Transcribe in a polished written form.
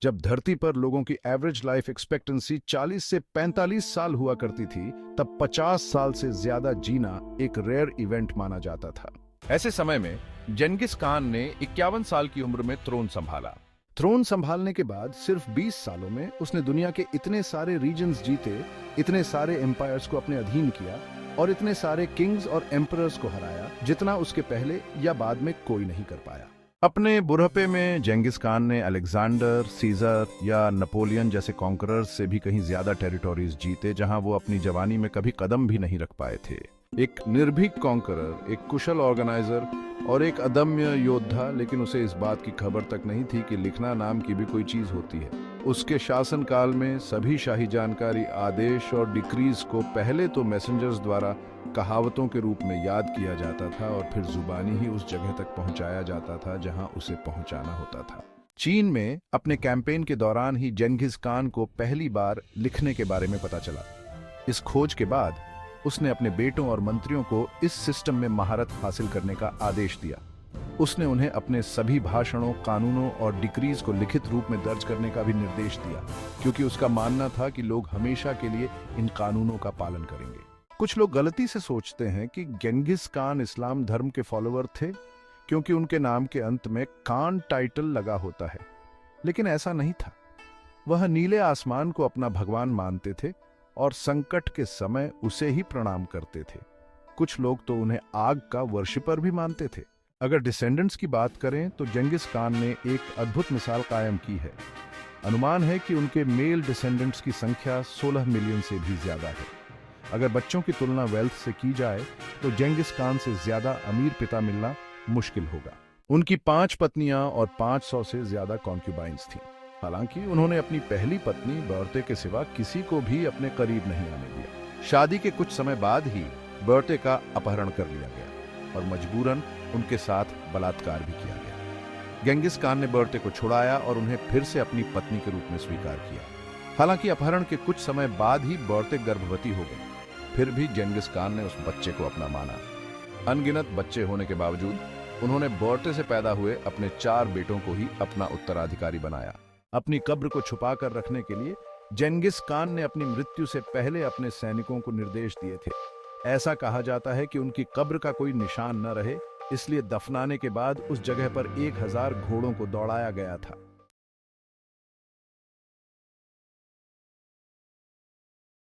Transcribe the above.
जब धरती पर लोगों की एवरेज लाइफ एक्सपेक्टेंसी 40 से 45 साल हुआ करती थी, तब 50 साल से ज्यादा जीना एक रेयर इवेंट माना जाता था। ऐसे समय में जेंगिस खान ने 51 साल की उम्र में थ्रोन संभाला। थ्रोन संभालने के बाद सिर्फ 20 सालों में उसने दुनिया के इतने सारे रीजन्स जीते, इतने सारे एम्पायर्स को अपने अधीन किया और इतने सारे किंग्स और एम्परर्स को हराया जितना उसके पहले या बाद में कोई नहीं कर पाया। अपने बुढ़ापे में जेंगिस खान ने अलेक्जेंडर, सीजर या नेपोलियन जैसे कॉन्करर्स से भी कहीं ज्यादा टेरिटोरीज जीते, जहां वो अपनी जवानी में कभी कदम भी नहीं रख पाए थे। एक निर्भीक कॉन्करर, एक कुशल ऑर्गेनाइजर और एक अदम्य योद्धा, लेकिन उसे इस बात की खबर तक नहीं थी कि लिखना नाम की भी कोई चीज होती है। उसके शासनकाल में सभी शाही जानकारी, आदेश और डिक्रीज को पहले तो मैसेंजर्स द्वारा कहावतों के रूप में याद किया जाता था और फिर जुबानी ही उस जगह तक पहुंचाया जाता था जहां उसे पहुंचाना होता था। चीन में अपने कैंपेन के दौरान ही जेंगिस खान को पहली बार लिखने के बारे में पता चला। इस खोज के बाद उसने अपने बेटों और मंत्रियों को इस सिस्टम में महारत हासिल करने का आदेश दिया। उसने उन्हें अपने सभी भाषणों, कानूनों और डिक्रीज को लिखित रूप में दर्ज करने का भी निर्देश दिया, क्योंकि उसका मानना था कि लोग हमेशा के लिए इन कानूनों का पालन करेंगे। कुछ लोग गलती से सोचते हैं कि जेंगिस खान इस्लाम धर्म के फॉलोअर थे, क्योंकि उनके नाम के अंत में खान टाइटल लगा होता है, लेकिन ऐसा नहीं था। वह नीले आसमान को अपना भगवान मानते थे और संकट के समय उसे ही प्रणाम करते थे। कुछ लोग तो उन्हें आग का वर्शिपर भी मानते थे। अगर डिसेंडेंट्स की बात करें तो जेंगिस खान ने एक अद्भुत मिसाल कायम की है। अनुमान है कि उनके मेल डिसेंडेंट्स की संख्या 16 मिलियन से भी ज्यादा है। अगर बच्चों की तुलना वेल्थ से की जाए तो जेंगिस खान से ज्यादा अमीर पिता मिलना मुश्किल होगा। उनकी 5 पत्नियां और 500 से ज्यादा कॉन्क्यूबाइंस थीं। हालांकि उन्होंने अपनी पहली पत्नी बर्टे के सिवा किसी को भी अपने करीब नहीं आने दिया। शादी के कुछ समय बाद ही बर्टे का अपहरण कर लिया गया और मजबूरन उनके साथ बलात्कार भी किया गया। जेंगिस खान ने बर्टे को छुड़ाया और उन्हें फिर से अपनी पत्नी के रूप में स्वीकार किया। हालांकि अपहरण के कुछ समय बाद ही बर्टे गर्भवती हो गई, फिर भी जेंगिस खान ने उस बच्चे को अपना माना। अनगिनत बच्चे होने के बावजूद उन्होंने बर्टे से पैदा हुए अपने 4 बेटों को ही अपना उत्तराधिकारी बनाया। अपनी कब्र को छुपा कर रखने के लिए जेंगिस खान ने अपनी मृत्यु से पहले अपने सैनिकों को निर्देश दिए थे। ऐसा कहा जाता है कि उनकी कब्र का कोई निशान न रहे, इसलिए दफनाने के बाद उस जगह पर 1000 घोड़ों को दौड़ाया गया था।